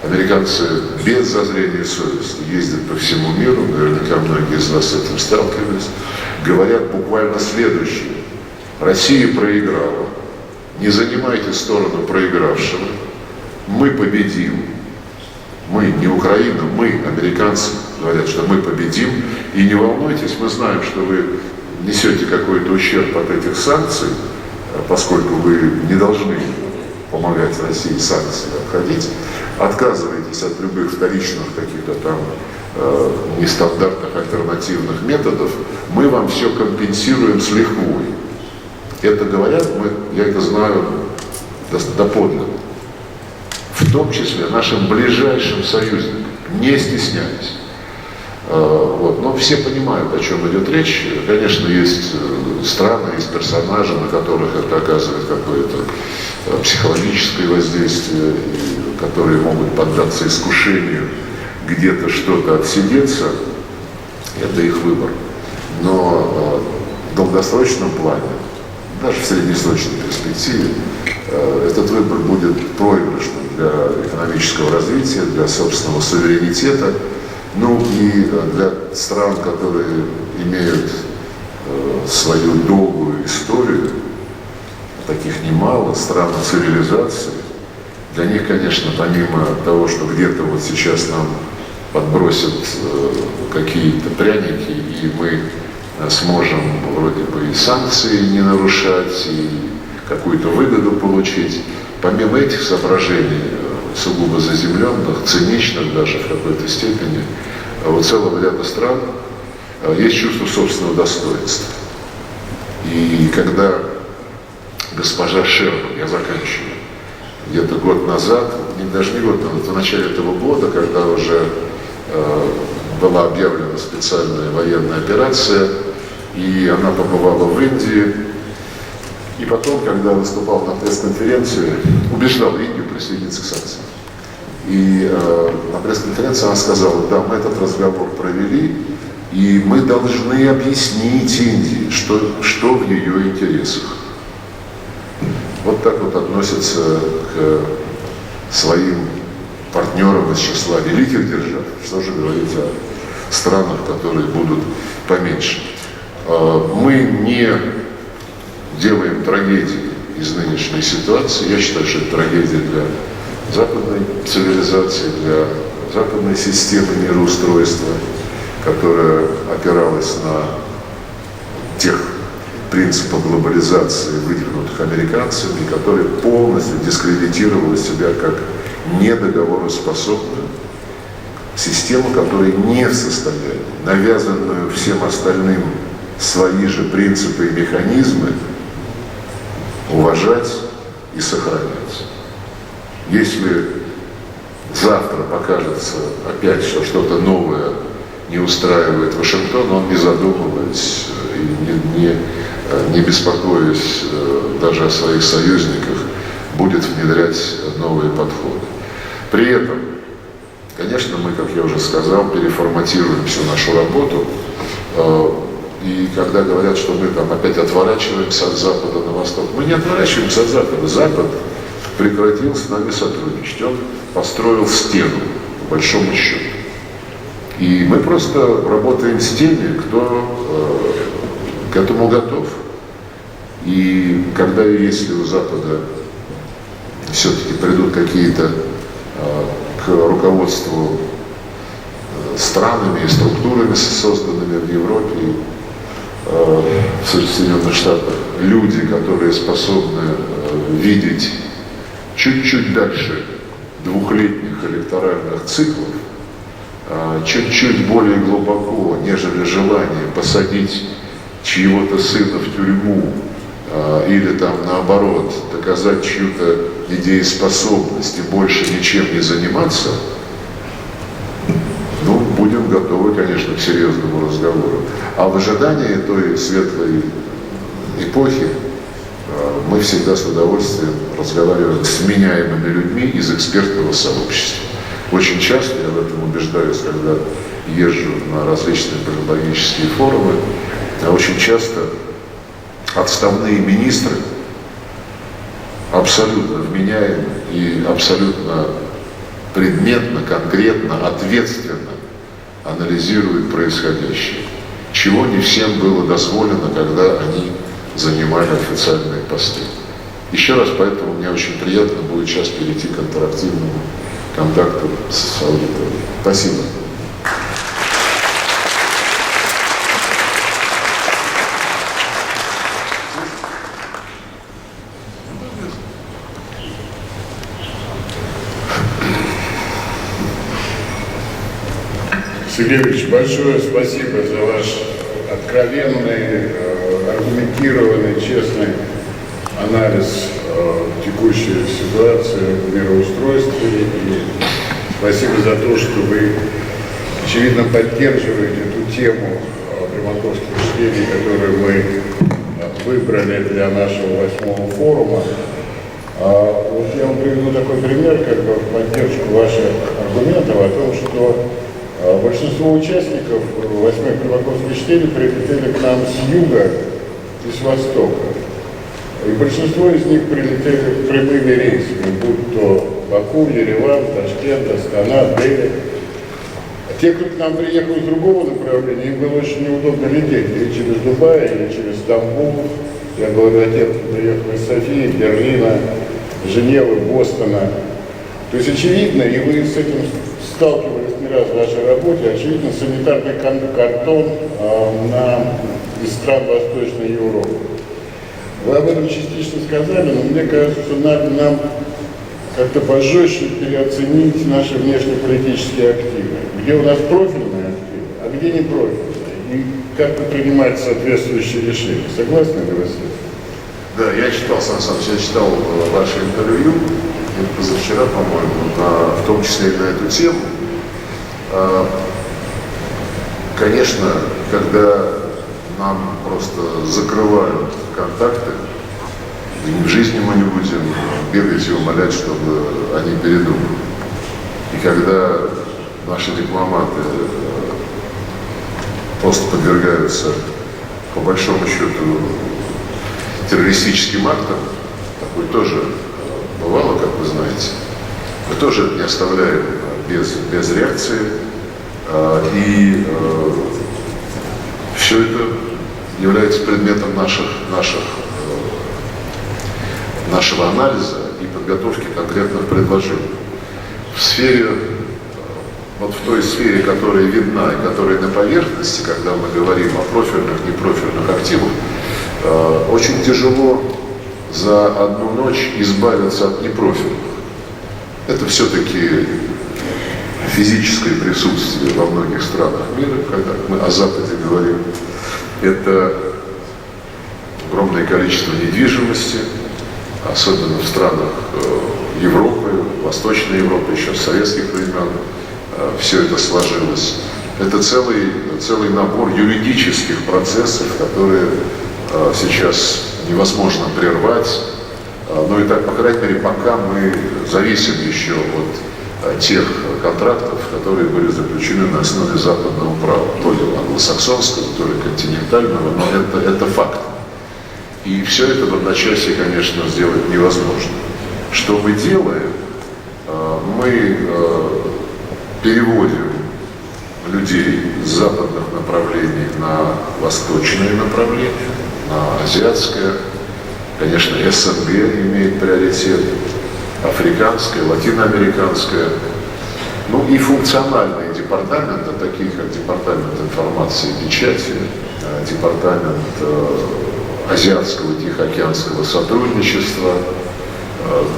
A: Американцы без зазрения совести ездят по всему миру, наверняка многие из вас с этим сталкивались, говорят буквально следующее. Россия проиграла, не занимайте сторону проигравшего, мы победим. Мы, не Украина, мы, американцы, говорят, что мы победим, и не волнуйтесь, мы знаем, что вы несете какой-то ущерб от этих санкций, поскольку вы не должны помогать России санкции обходить, отказываетесь от любых вторичных каких-то там нестандартных альтернативных методов, мы вам все компенсируем с лихвой. Это говорят, я это знаю доподлинно. В том числе нашим ближайшим союзникам, не стесняясь. Вот. Но все понимают, о чем идет речь. Конечно, есть страны, есть персонажи, на которых это оказывает какое-то психологическое воздействие, которые могут поддаться искушению где-то что-то отсидеться. Это их выбор. Но в долгосрочном плане, даже в среднесрочной перспективе, этот выбор будет проигрышным для экономического развития, для собственного суверенитета, ну и для стран, которые имеют свою долгую историю, таких немало, стран цивилизации. Для них, конечно, помимо того, что где-то вот сейчас нам подбросят какие-то пряники, и мы сможем вроде бы и санкции не нарушать, и какую-то выгоду получить. Помимо этих соображений, сугубо заземленных, циничных даже в какой-то степени, у целого ряда стран есть чувство собственного достоинства. И когда госпожа Шерман, я заканчиваю, где-то год назад, даже не год назад, в начале этого года, когда уже была объявлена специальная военная операция, и она побывала в Индии, и потом, когда выступал на пресс-конференции, убеждал Индию присоединиться к санкциям. И на пресс-конференции она сказала: да, мы этот разговор провели, и мы должны объяснить Индии, что в ее интересах. Вот так вот относятся к своим партнерам из числа великих держав. Что же говорить о странах, которые будут поменьше. Мы не делаем трагедии из нынешней ситуации. Я считаю, что это трагедия для западной цивилизации, для западной системы мироустройства, которая опиралась на тех принципах глобализации, выдвинутых американцами, которая полностью дискредитировала себя как недоговороспособную систему, которая не в состоянии, навязанную всем остальным свои же принципы и механизмы, уважать и сохранять. Если завтра покажется опять, что что-то новое не устраивает Вашингтон, он, не задумываясь и не беспокоясь даже о своих союзниках, будет внедрять новые подходы. При этом, Конечно, мы, как я уже сказал, переформатируем всю нашу работу. И когда говорят, что мы там опять отворачиваемся от Запада на Восток, мы не отворачиваемся от Запада. Запад прекратил с нами сотрудничать. Он построил стену, по большому счету. И мы просто работаем с теми, кто к этому готов. И когда и если у Запада все-таки придут какие-то к руководству странами и структурами, созданными в Европе, в Соединенных Штатах, люди, которые способны видеть чуть-чуть дальше двухлетних электоральных циклов, чуть-чуть более глубоко, нежели желание посадить чьего-то сына в тюрьму или там наоборот доказать чью-то недееспособность и больше ничем не заниматься, ну, будем готовы, конечно, к серьезному разговору. А в ожидании той светлой эпохи мы всегда с удовольствием разговариваем с меняемыми людьми из экспертного сообщества. Очень часто, я в этом убеждаюсь, когда езжу на различные политологические форумы, очень часто отставные министры абсолютно вменяемы и абсолютно предметно, конкретно, ответственно анализируют происходящее, чего не всем было дозволено, когда они занимали официальные посты. Еще раз, поэтому мне очень приятно будет сейчас перейти к интерактивному контакту с аудиторией. Спасибо.
B: Сергеевич, большое спасибо за ваш откровенный, аргументированный, честный анализ текущей ситуации в мироустройстве. И спасибо за то, что вы, очевидно, поддерживаете эту тему приморских чтений, которую мы выбрали для нашего 8-го форума. Вот я вам приведу такой пример, как бы в поддержку ваших аргументов о том, что большинство участников 8-х приморских чтений прилетели к нам с юга и с востока. И большинство из них прилетели прямыми рейсами, будь то Баку, Ереван, Ташкент, Астана, Дели. А те, кто к нам приехал из другого направления, им было очень неудобно лететь или через Дубай, или через Стамбул. Я говорю о тех, кто приехал из Софии, Берлина, Женевы, Бостона. То есть очевидно, и вы с этим сталкивались не раз в вашей работе, очевидно, санитарный картон из стран Восточной Европы. Вы об этом частично сказали, но мне кажется, что надо нам как-то пожестче переоценить наши внешнеполитические активы. Где у нас профильные активы, а где не профильные. И как-то принимать соответствующие решения. Согласны ли вы с этим?
A: Да, я читал, Сан Саныч, я читал ваше интервью, позавчера, по-моему, в том числе и на эту тему. Конечно, когда нам просто закрывают контакты, и в жизни мы не будем бегать и умолять, чтобы они передумали. И когда наши дипломаты просто подвергаются, по большому счету, террористическим актам, такое тоже бывало, как вы знаете, мы тоже это не оставляем без реакции. И все это является предметом нашего анализа и подготовки конкретных предложений. В сфере, вот в той сфере, которая видна и которая на поверхности, когда мы говорим о профильных, непрофильных активах, очень тяжело за одну ночь избавиться от непрофильных. Это все-таки физическое присутствие во многих странах мира, когда мы о Западе говорим. Это огромное количество недвижимости, особенно в странах Европы, Восточной Европы, еще с советских времен все это сложилось. Это целый набор юридических процессов, которые сейчас невозможно прервать. Но и так, по крайней мере, пока мы зависим еще от тех контрактов, которые были заключены на основе западного права, то ли англосаксонского, то ли континентального, но это факт. И все это в одночасье, конечно, сделать невозможно. Что мы делаем? Мы переводим людей с западных направлений на восточные направления, на азиатское. Конечно, СНГ имеет приоритет, африканское, латиноамериканское. Ну и функциональные департаменты, такие как Департамент информации и печати, Департамент азиатского и тихоокеанского сотрудничества,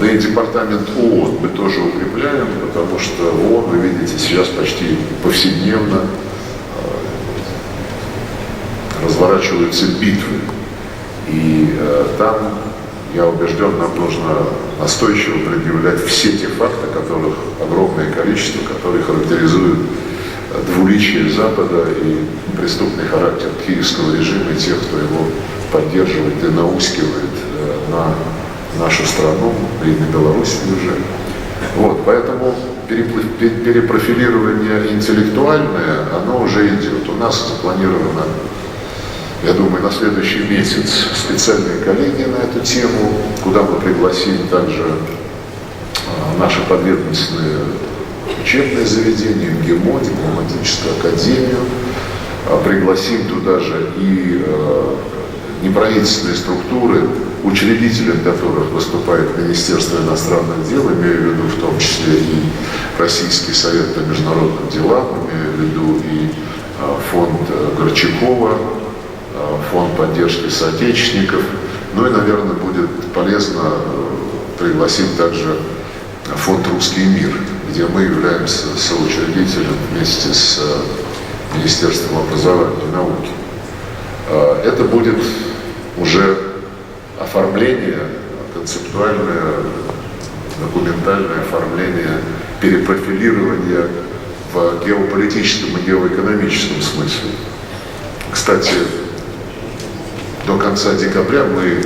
A: да и Департамент ООН мы тоже укрепляем, потому что в ООН, вы видите, сейчас почти повседневно разворачиваются битвы. И там, я убежден, нам нужно настойчиво предъявлять все те факты, которых огромное количество, которые характеризуют двуличие Запада и преступный характер киевского режима и тех, кто его поддерживает и наускивает на нашу страну, и на Беларусь уже. Вот, поэтому перепрофилирование интеллектуальное, оно уже идет. У нас запланировано, я думаю, на следующий месяц специальные коллегии на эту тему, куда мы пригласим также наши подведомственные учебные заведения, МГИМО, дипломатическую академию, пригласим туда же и неправительственные структуры, учредителем которых выступает Министерство иностранных дел, имею в виду в том числе и Российский совет по международным делам, имею в виду и фонд Горчакова, фонд поддержки соотечественников. Ну и, наверное, будет полезно пригласить также фонд «Русский мир», где мы являемся соучредителем вместе с Министерством образования и науки. Это будет уже оформление, концептуальное, документальное оформление перепрофилирования в геополитическом и геоэкономическом смысле. Кстати, до конца декабря мы,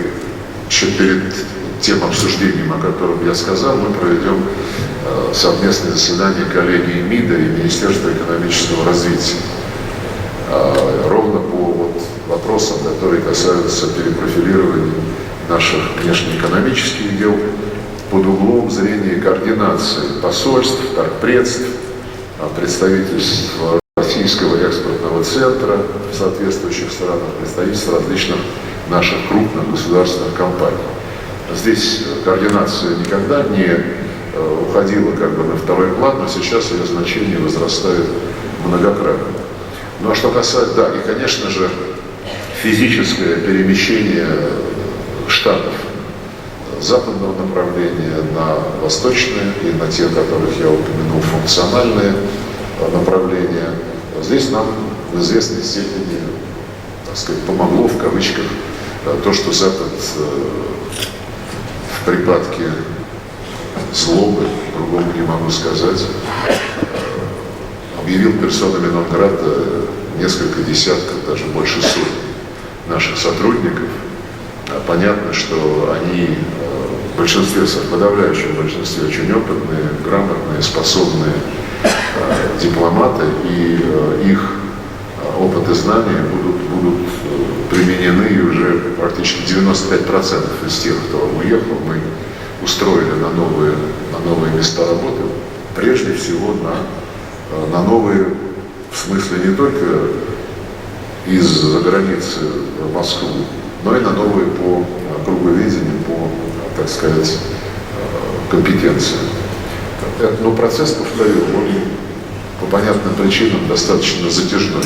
A: еще перед тем обсуждением, о котором я сказал, мы проведем совместное заседание коллегии МИДа и Министерства экономического развития. Ровно по вопросам, которые касаются перепрофилирования наших внешнеэкономических дел под углом зрения координации посольств, торгпредств, представительств Российского экспортного центра в соответствующих странах, представительств различных наших крупных государственных компаний. Здесь координация никогда не уходила на второй план, но сейчас ее значение возрастает многократно. Ну а что касается, да, и, конечно же, физическое перемещение штатов западного направления на восточные и на те, которых я упомянул, функциональные направления. Здесь нам в известной степени, так сказать, помогло в кавычках то, что Запад в припадке злобы, другому не могу сказать, объявил персонами нон-грата несколько десятков, даже больше сотен наших сотрудников. Понятно, что они в большинстве, в подавляющем большинстве очень опытные, грамотные, способные дипломаты, и их опыт и знания будут применены, и уже практически 95% из тех, кто уехал, мы устроили на новые места работы, прежде всего на новые, в смысле не только из-за границы в Москву, но и на новые по круговедению, по, так сказать, компетенциям. Но процесс, повторю, он по понятным причинам достаточно затяжной.